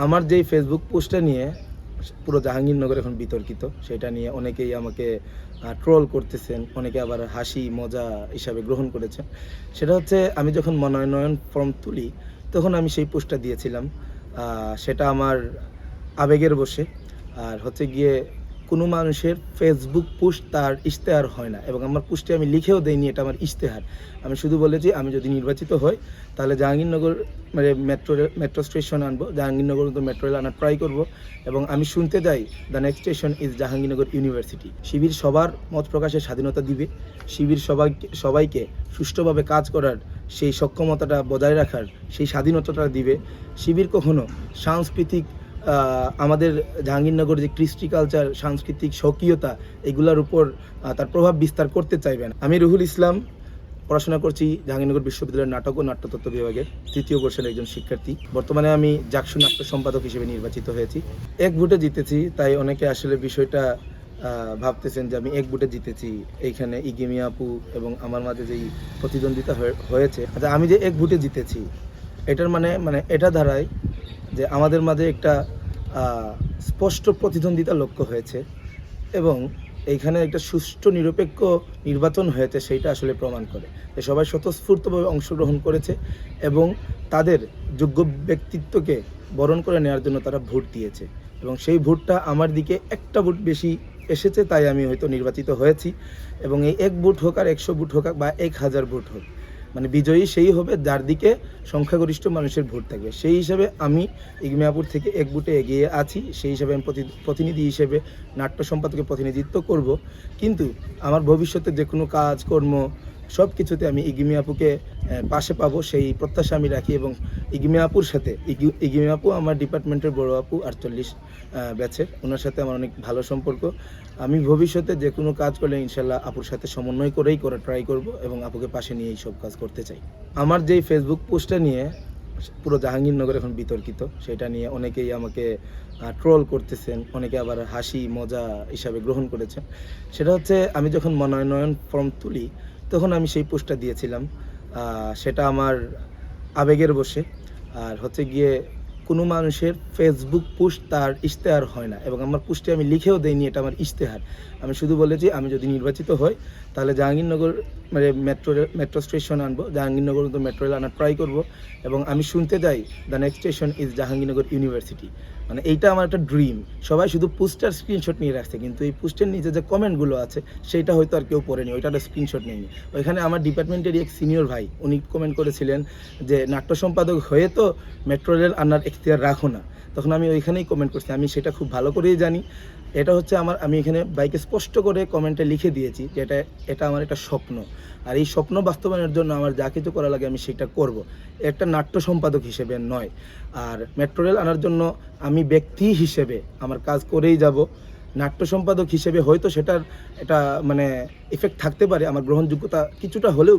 আমার যেই ফেসবুক পোস্টটা নিয়ে পুরো জাহাঙ্গীরনগর এখন বিতর্কিত, সেটা নিয়ে অনেকেই আমাকে ট্রোল করতেছেন, অনেকে আবার হাসি মজা হিসাবে গ্রহণ করেছেন। সেটা হচ্ছে আমি যখন মনোনয়ন ফর্ম তুলি, তখন আমি সেই পোস্টটা দিয়েছিলাম। সেটা আমার আবেগের বশে। আর হচ্ছে গিয়ে কোনো মানুষের ফেসবুক পোস্ট তার ইশতেহার হয় না, এবং আমার পোস্টে আমি লিখেও দেইনি এটা আমার ইশতেহার। আমি শুধু বলেছি আমি যদি নির্বাচিত হই তাহলে জাহাঙ্গীরনগর মানে মেট্রো স্টেশন আনবো, জাহাঙ্গীরনগর তো মেট্রো রেল আনার ট্রাই করব। এবং আমি শুনতে যাই the next station is Jahangirnagar university. শিবির সবার মত প্রকাশের স্বাধীনতা দিবে, শিবির সবাইকে সুষ্ঠুভাবে কাজ করার সেই সক্ষমতাটা বজায় রাখার সেই স্বাধীনতাটা দিবে। শিবির কখনো সাংস্কৃতিক আমাদের জাহাঙ্গীরনগর যে কৃষ্টি কালচার, সাংস্কৃতিক স্বকীয়তা, এগুলোর উপর তার প্রভাব বিস্তার করতে চাইবেন। আমি রুহুল ইসলাম, পড়াশোনা করছি জাহাঙ্গীরনগর বিশ্ববিদ্যালয়ের নাটক ও নাট্যতত্ত্ব বিভাগে, তৃতীয় বর্ষের একজন শিক্ষার্থী। বর্তমানে আমি জাকসু নাট্য সম্পাদক হিসেবে নির্বাচিত হয়েছি। এক ভোটে জিতেছি, তাই অনেকে আসলে বিষয়টা ভাবতেছেন যে আমি এক ভোটে জিতেছি, এইখানে ইগিমি আপু এবং আমার মাঝে যেই প্রতিদ্বন্দ্বিতা হয়েছে, আচ্ছা আমি যে এক ভোটে জিতেছি এটার মানে এটা দাঁড়ায় যে আমাদের মাঝে একটা স্পষ্ট প্রতিদ্বন্দ্বিতা লক্ষ্য হয়েছে, এবং এইখানে একটা সুষ্ঠু নিরপেক্ষ নির্বাচন হয়েছে, সেইটা আসলে প্রমাণ করে যে সবাই স্বতঃস্ফূর্তভাবে অংশগ্রহণ করেছে এবং তাদের যোগ্য ব্যক্তিত্বকে বরণ করে নেওয়ার জন্য তারা ভোট দিয়েছে। এবং সেই ভোটটা আমার দিকে একটা ভোট বেশি এসেছে, তাই আমি হয়তো নির্বাচিত হয়েছি। এবং এই এক ভোট হোক আর 100 ভোট হোক বা 1000 ভোট হোক, মানে বিজয়ী সেই হবে যার দিকে সংখ্যাগরিষ্ঠ মানুষের ভোট থাকবে। সেই হিসাবে আমি ইগমিয়াপুর থেকে এক ভোটে এগিয়ে আছি। সেই হিসাবে আমি প্রতিনিধি হিসেবে নাট্য সম্পাদকের প্রতিনিধিত্ব করব। কিন্তু আমার ভবিষ্যতে যে কোনো কাজকর্ম সব কিছুতে আমি ইগিমি আপুকে পাশে পাবো, সেই প্রত্যাশা আমি রাখি। এবং ইগিমি আপুর সাথে ইগিমি আপু আমার ডিপার্টমেন্টের বড় আপু, 48 ব্যাচের, ওনার সাথে আমার অনেক ভালো সম্পর্ক। আমি ভবিষ্যতে যে কোনো কাজ করলে ইনশাল্লাহ আপুর সাথে সমন্বয় করেই ট্রাই করব, এবং আপুকে পাশে নিয়ে এই সব কাজ করতে চাই। আমার যেই ফেসবুক পোস্টটা নিয়ে পুরো জাহাঙ্গীরনগর এখন বিতর্কিত, সেটা নিয়ে অনেকেই আমাকে ট্রোল করতেছেন, অনেকে আবার হাসি মজা হিসাবে গ্রহণ করেছেন। সেটা হচ্ছে আমি যখন মনোনয়ন ফর্ম তুলি, তখন আমি সেই পোস্টটা দিয়েছিলাম। সেটা আমার আবেগের বশে। আর হচ্ছে গিয়ে কোনো মানুষের ফেসবুক পোস্ট তার ইশতেহার হয় না, এবং আমার পোস্টে আমি লিখেও দেইনি এটা আমার ইশতেহার। আমি শুধু বলেছি আমি যদি নির্বাচিত হই তাহলে জাহাঙ্গীরনগর মানে মেট্রো স্টেশন আনবো, জাহাঙ্গীরনগর তো মেট্রো রেল আনার ট্রাই করব। এবং আমি শুনতে যাই the next station is Jahangirnagar university. মানে এইটা আমার একটা ড্রিম। সবাই শুধু পোস্টার স্ক্রিনশট নিয়ে রাখছে, কিন্তু এই পোস্টের নিচে যে কমেন্টগুলো আছে সেইটা হয়তো আর কেউ পড়েনি, ওইটা স্ক্রিনশট নেয়নি। ওইখানে আমার ডিপার্টমেন্টেরই এক সিনিয়র ভাই, উনি কমেন্ট করেছিলেন যে নাট্য সম্পাদক হয়ে তো মেট্রো রেল আনার এখতিয়ার রাখো না। তখন আমি ওইখানেই কমেন্ট করছি, আমি সেটা খুব ভালো করেই জানি। এটা হচ্ছে আমি এখানে বাইকে স্পষ্ট করে কমেন্টে লিখে দিয়েছি যে এটা আমার একটা স্বপ্ন, আর এই স্বপ্ন বাস্তবায়নের জন্য আমার যা কিছু করা লাগে আমি সেটা করব, একটা নাট্য সম্পাদক হিসেবে নয়। আর মেট্রো রেল আনার জন্য আমি ব্যক্তি হিসেবে আমার কাজ করেই যাব। নাট্য সম্পাদক হিসেবে হয়তো সেটার এটা মানে এফেক্ট থাকতে পারে, আমার গ্রহণযোগ্যতা কিছুটা হলেও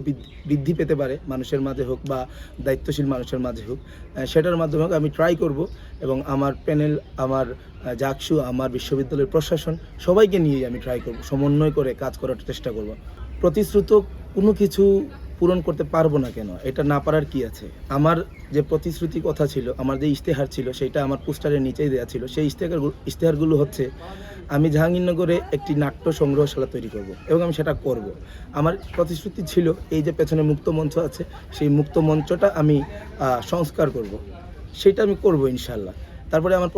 বৃদ্ধি পেতে পারে, মানুষের মাঝে হোক বা দায়িত্বশীল মানুষের মাঝে হোক, সেটার মাধ্যমে হোক আমি ট্রাই করব। এবং আমার প্যানেল, আমার জাকসু, আমার বিশ্ববিদ্যালয়ের প্রশাসন, সবাইকে নিয়েই আমি ট্রাই করব, সমন্বয় করে কাজ করার চেষ্টা করব। প্রতিশ্রুত কোনো কিছু পূরণ করতে পারবো না কেন, এটা না পারার কি আছে? আমার যে প্রতিশ্রুতি কথা ছিল, আমার যে ইশতেহার ছিল, সেটা আমার পোস্টারের নিচেই দেওয়া ছিল। সেই ইশতেহারগুলো হচ্ছে আমি জাহাঙ্গীরনগরে একটি নাট্য সংগ্রহশালা তৈরি করব, এবং আমি সেটা করব। আমার প্রতিশ্রুতি ছিল এই যে পেছনে মুক্ত মঞ্চ আছে, সেই মুক্ত মঞ্চটা আমি সংস্কার করব, সেটা আমি করব ইনশাল্লাহ। তারপরে আমার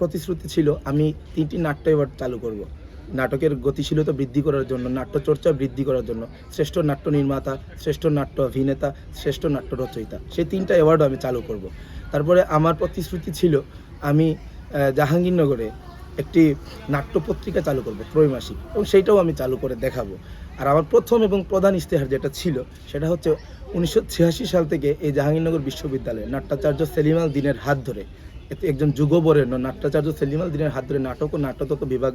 প্রতিশ্রুতি ছিল আমি 3টি নাট্য অ্যাওয়ার্ড চালু করব, নাটকের গতিশীলতা বৃদ্ধি করার জন্য, নাট্যচর্চা বৃদ্ধি করার জন্য, শ্রেষ্ঠ নাট্য নির্মাতা, শ্রেষ্ঠ নাট্য অভিনেতা, শ্রেষ্ঠ নাট্য রচয়িতা, সেই 3টা অ্যাওয়ার্ডও আমি চালু করব। তারপরে আমার প্রতিশ্রুতি ছিল আমি জাহাঙ্গীরনগরে একটি নাট্য পত্রিকা চালু করব ত্রৈমাসিক, এবং সেইটাও আমি চালু করে দেখাবো। আর আমার প্রথম এবং প্রধান ইশতেহার যেটা ছিল সেটা হচ্ছে 1986 সাল থেকে এই জাহাঙ্গীরনগর বিশ্ববিদ্যালয়ে নাট্যাচার্য সেলিম আল দ্বীনের হাত ধরে, একজন যুগবরেণ্য নাট্যাচার্য সেলিম আল দ্বীনের হাত ধরে নাটক ও নাট্যতত্ত্ব বিভাগ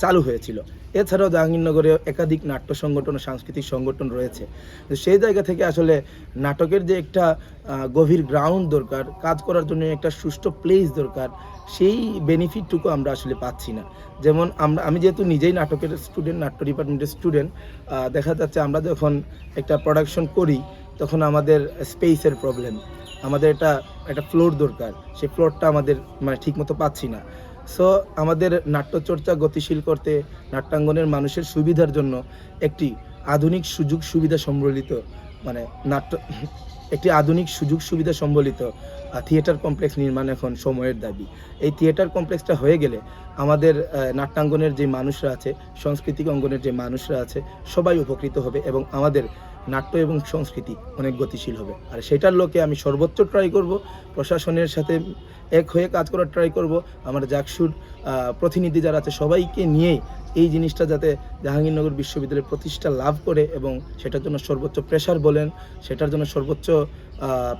চালু হয়েছিল। এছাড়াও জাহাঙ্গীরনগরে একাধিক নাট্য সংগঠন ও সাংস্কৃতিক সংগঠন রয়েছে। তো সেই জায়গা থেকে আসলে নাটকের যে একটা গভীর গ্রাউন্ড দরকার, কাজ করার জন্য একটা সুষ্ঠু প্লেস দরকার, সেই বেনিফিটটুকু আমরা আসলে পাচ্ছি না। যেমন আমি যেহেতু নিজেই নাটকের স্টুডেন্ট, নাট্য ডিপার্টমেন্টের স্টুডেন্ট, দেখা যাচ্ছে আমরা যখন একটা প্রোডাকশন করি তখন আমাদের স্পেসের প্রবলেম, আমাদের একটা ফ্লোর দরকার, সেই ফ্লোরটা আমাদের মানে ঠিকমতো পাচ্ছি না। সো আমাদের নাট্যচর্চা গতিশীল করতে নাট্যাঙ্গনের মানুষের সুবিধার জন্য একটি আধুনিক সুযোগ সুবিধা সম্বলিত মানে একটি আধুনিক সুযোগ সুবিধা সম্বলিত থিয়েটার কমপ্লেক্স নির্মাণ এখন সময়ের দাবি। এই থিয়েটার কমপ্লেক্সটা হয়ে গেলে আমাদের নাট্যাঙ্গনের যে মানুষরা আছে, সাংস্কৃতিক অঙ্গনের যে মানুষরা আছে, সবাই উপকৃত হবে এবং আমাদের নাট্য এবং সংস্কৃতি অনেক গতিশীল হবে। আর সেটার লোকে আমি সর্বোচ্চ ট্রাই করব, প্রশাসনের সাথে এক হয়ে কাজ করার ট্রাই করব। আমার জাকসুর প্রতিনিধি যারা আছে সবাইকে নিয়েই এই জিনিসটা যাতে জাহাঙ্গীরনগর বিশ্ববিদ্যালয়ের প্রতিষ্ঠা লাভ করে এবং সেটার জন্য সর্বোচ্চ প্রেশার বলেন, সেটার জন্য সর্বোচ্চ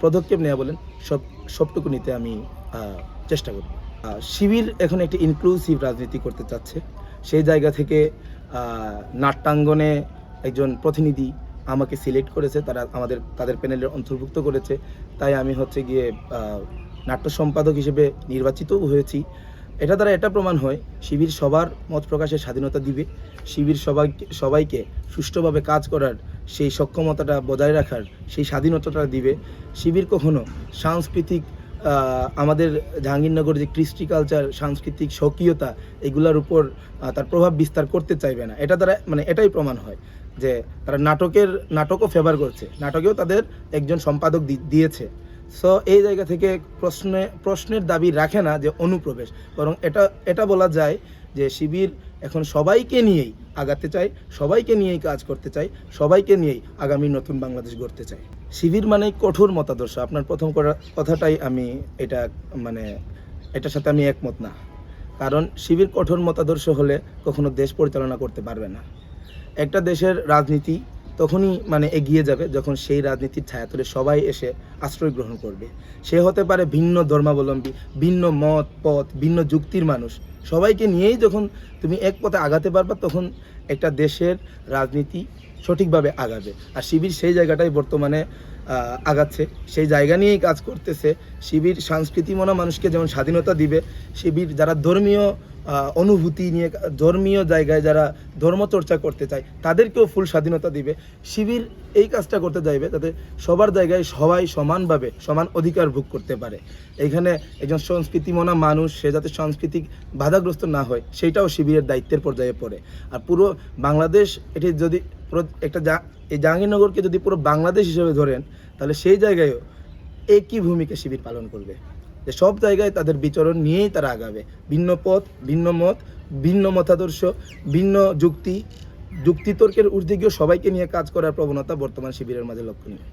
পদক্ষেপ নেওয়া বলেন, সবটুকু নিতে আমি চেষ্টা করব। শিবির এখন একটি ইনক্লুসিভ রাজনীতি করতে চাচ্ছে। সেই জায়গা থেকে নাট্যাঙ্গনে একজন প্রতিনিধি আমাকে সিলেক্ট করেছে, তাদের প্যানেলের অন্তর্ভুক্ত করেছে। তাই আমি হচ্ছে গিয়ে নাট্য সম্পাদক হিসেবে নির্বাচিতও হয়েছি। এটা দ্বারা এটা প্রমাণ হয় শিবির সবার মত প্রকাশের স্বাধীনতা দিবে, শিবির সবাইকে সুষ্ঠুভাবে কাজ করার সেই সক্ষমতাটা বজায় রাখার সেই স্বাধীনতাটা দিবে। শিবির কখনো সাংস্কৃতিক আমাদের জাহাঙ্গীরনগর যে কৃষ্টি কালচার, সাংস্কৃতিক স্বকীয়তা, এগুলোর উপর তার প্রভাব বিস্তার করতে চাইবে না। এটা দ্বারা মানে এটাই প্রমাণ হয় যে তারা নাটকও ফেভার করছে, নাটকেও তাদের একজন সম্পাদক দিয়েছে। সো এই জায়গা থেকে প্রশ্নের দাবি রাখে না যে অনুপ্রবেশ, বরং এটা বলা যায় যে শিবির এখন সবাইকে নিয়েই আগাতে চায়, সবাইকে নিয়েই কাজ করতে চায়, সবাইকে নিয়েই আগামী নতুন বাংলাদেশ গড়তে চায়। শিবির মানে কঠোর মতাদর্শ। আপনার প্রথম কথাটাই আমি এটার সাথে আমি একমত না। কারণ শিবির কঠোর মতাদর্শ হলে কখনো দেশ পরিচালনা করতে পারবে না। একটা দেশের রাজনীতি তখনই এগিয়ে যাবে যখন সেই রাজনীতির ছায়াতলে সবাই এসে আশ্রয় গ্রহণ করবে। সে হতে পারে ভিন্ন ধর্মাবলম্বী, ভিন্ন মত পথ, ভিন্ন যুক্তির মানুষ, সবাইকে নিয়েই যখন তুমি এক পথে আগাতে পারবা তখন একটা দেশের রাজনীতি সঠিকভাবে আগাবে। আর শিবির সেই জায়গাটাই বর্তমানে আগাচ্ছে, সেই জায়গা নিয়েই কাজ করতেছে। শিবির সংস্কৃতিমনা মানুষকে যেমন স্বাধীনতা দিবে, শিবির যারা ধর্মীয় অনুভূতি নিয়ে ধর্মীয় জায়গায় যারা ধর্মচর্চা করতে চায় তাদেরকেও ফুল স্বাধীনতা দিবে। শিবির এই কাজটা করতে চাইবে যাতে সবার জায়গায় সবাই সমানভাবে সমান অধিকার ভোগ করতে পারে। এইখানে একজন সংস্কৃতিমনা মানুষ সে যাতে সাংস্কৃতিক বাধাগ্রস্ত না হয় সেইটাও শিবিরের দায়িত্বের পর্যায়ে পড়ে। আর পুরো বাংলাদেশ এটি যদি এই জাহাঙ্গীরনগরকে যদি পুরো বাংলাদেশ হিসেবে ধরেন তাহলে সেই জায়গায়ও একই ভূমিকা শিবির পালন করবে, যে সব জায়গায় তাদের বিচরণ নিয়েই তারা আগাবে। ভিন্ন পথ, ভিন্ন মত, ভিন্ন মতাদর্শ, ভিন্ন যুক্তিতর্কের ঊর্ধ্বে গিয়ে সবাইকে নিয়ে কাজ করার প্রবণতা বর্তমান শিবিরের মাঝে লক্ষণীয়।